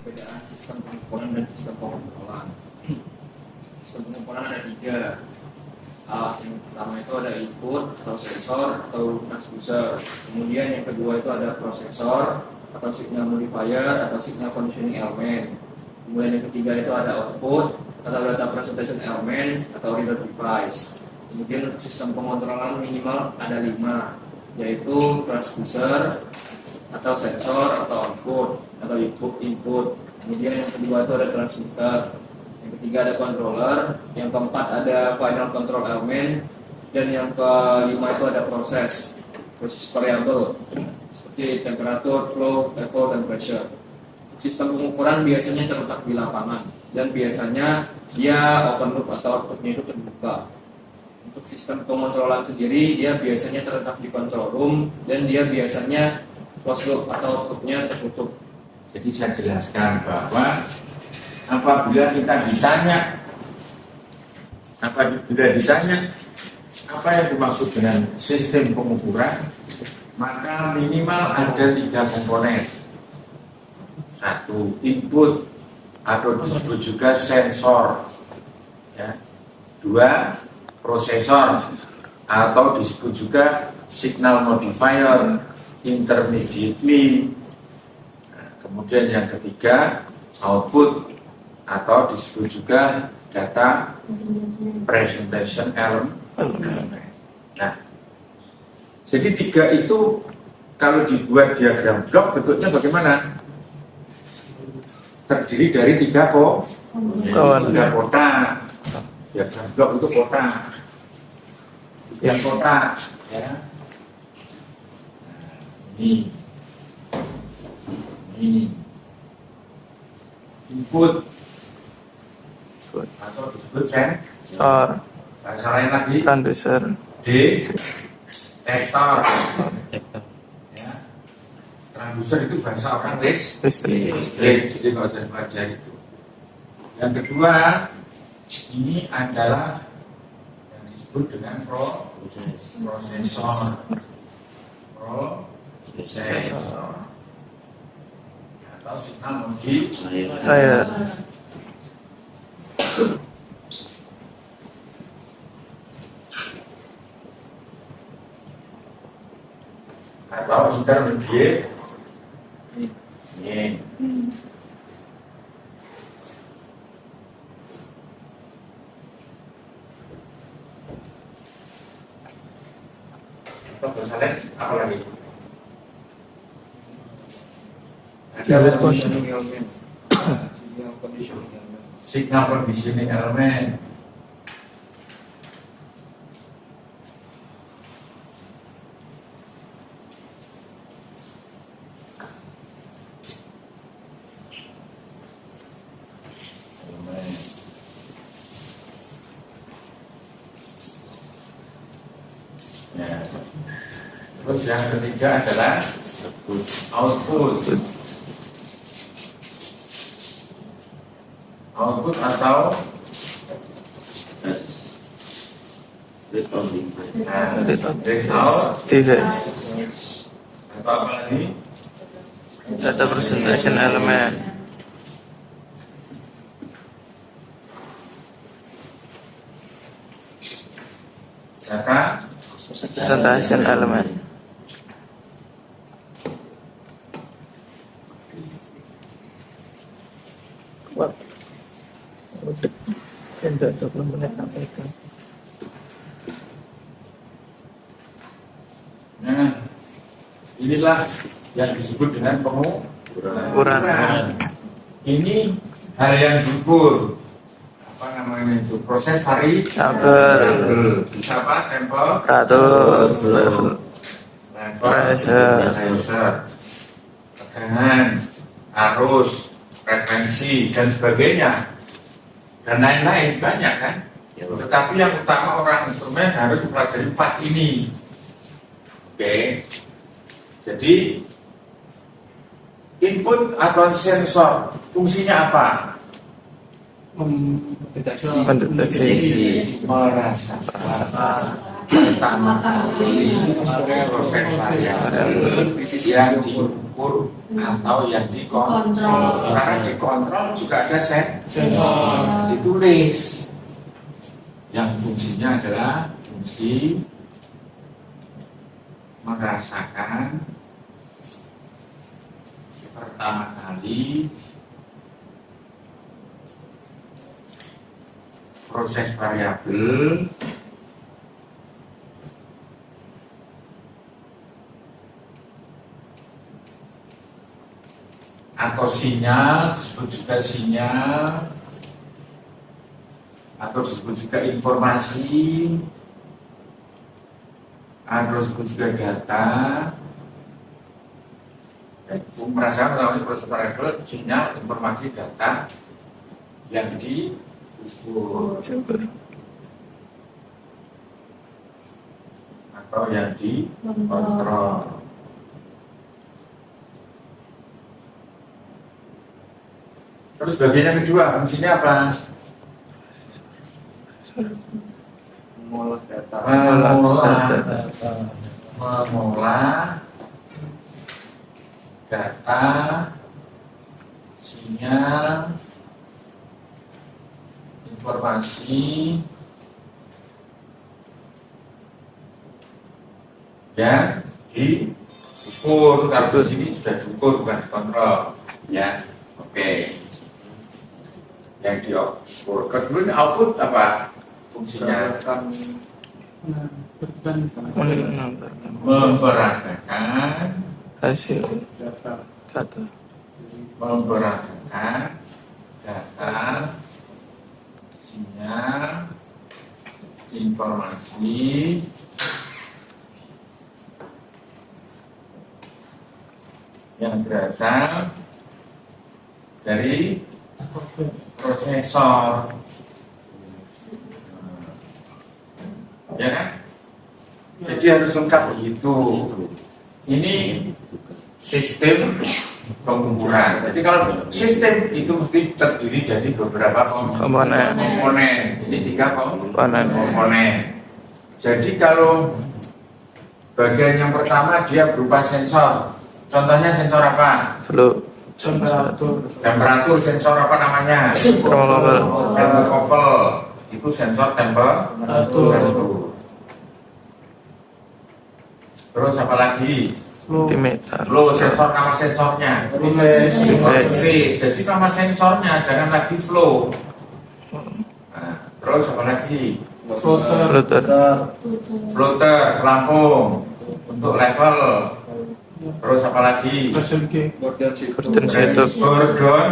perbedaan sistem pengukuran dan sistem pengontrolan. Sistem pengukuran ada tiga. Yang pertama itu ada input atau sensor atau transducer. Kemudian yang kedua itu ada prosesor atau signal modifier atau signal conditioning element. Kemudian yang ketiga itu ada output atau data presentation element atau reader device. Kemudian untuk sistem pengontrolan minimal ada 5, yaitu transducer atau sensor atau output atau input. Kemudian yang kedua itu ada transmitter. Yang ketiga ada controller. Yang keempat ada final control element. Dan yang kelima itu ada proses variable seperti temperatur, flow, level, dan pressure. Sistem pengukuran biasanya terletak di lapangan dan biasanya dia open loop atau outputnya itu terbuka. Untuk sistem pengontrolan sendiri dia biasanya terletak di control room dan dia biasanya closed loop atau outputnya tertutup. Jadi saya jelaskan bahwa apabila kita ditanya apa yang dimaksud dengan sistem pengukuran, maka minimal ada 3 komponen. 1, input atau disebut juga sensor, ya. 2, prosesor atau disebut juga signal modifier intermediately. Nah, kemudian yang ketiga output atau disebut juga data presentation element. Nah, jadi 3 itu kalau dibuat diagram blok bentuknya bagaimana? Terdiri dari 3 kotak. Diagram blok itu kotak. 3 kotak, ya. Ini input atau disebut sensor. Bahasa lain lagi transducer. Detektor. Ya. Transducer itu bahasa orang listrik. Jadi nggak usah dipelajari itu. Yang kedua, ini adalah yang disebut dengan prosesor. Atau signal modifier. Atau intermediate. Ini. Atau bahasa lain apa lagi? Ada conditioning element. Signal conditioning element. Ya. Terus yang ketiga adalah output. Output atau atau apa lagi? Data presentation element. Data Presentation element. What? Udah 20 menit sampaikan. Nah, inilah yang disebut dengan pengukuran. Ini hal yang diukur. Apa namanya itu? Proses variabel. Bisa apa? Temperatur, level, pressure, tegangan, arus, frekuensi dan sebagainya. Dan lain-lain banyak kan? Tetapi yang utama orang instrumen harus mempelajari 4 ini. Oke. Jadi input atau sensor fungsinya apa? mendeteksi, merasakan, pertama kali proses variabel yang diukur. diukur atau yang dikontrol. Kontrol. Karena dikontrol juga ada Sensor. ditulis. Yang fungsinya adalah fungsi merasakan pertama kali proses variabel atau sinyal, disebut juga sinyal, atau disebut juga informasi, atau disebut juga data. Merasakan melalui proses variabel, sinyal, informasi, data yang diukur atau yang dikontrol. Terus bagian yang kedua, fungsinya apa? mengolah data. Mengolah data, sinyal, informasi yang diukur. Kalau di sini sudah diukur, bukan dikontrol, ya. Oke. Yang diukur. Kedua ini output apa fungsinya? Memperagakan hasil Data. data memperagakan data, sinyal, informasi yang berasal dari prosesor, ya kan? Jadi harus lengkap begitu. Ini sistem pengukuran. Jadi kalau sistem itu mesti terdiri dari beberapa komponen. komponen. Ini 3 Komponen. komponen. Jadi kalau bagian yang pertama dia berupa sensor. Contohnya sensor apa? Flow Temperatur. Sensor apa namanya? Termokopel. Termokopel. Itu sensor temperatur. Terus apa lagi? Dimeter. Flow, sensor, nama sensornya. Phase. Jadi nama sensornya jangan lagi flow. Nah, terus apa lagi? Flutter. Floater, pelampung untuk level. Terus apa lagi? Gordon Gordon setup. Gordon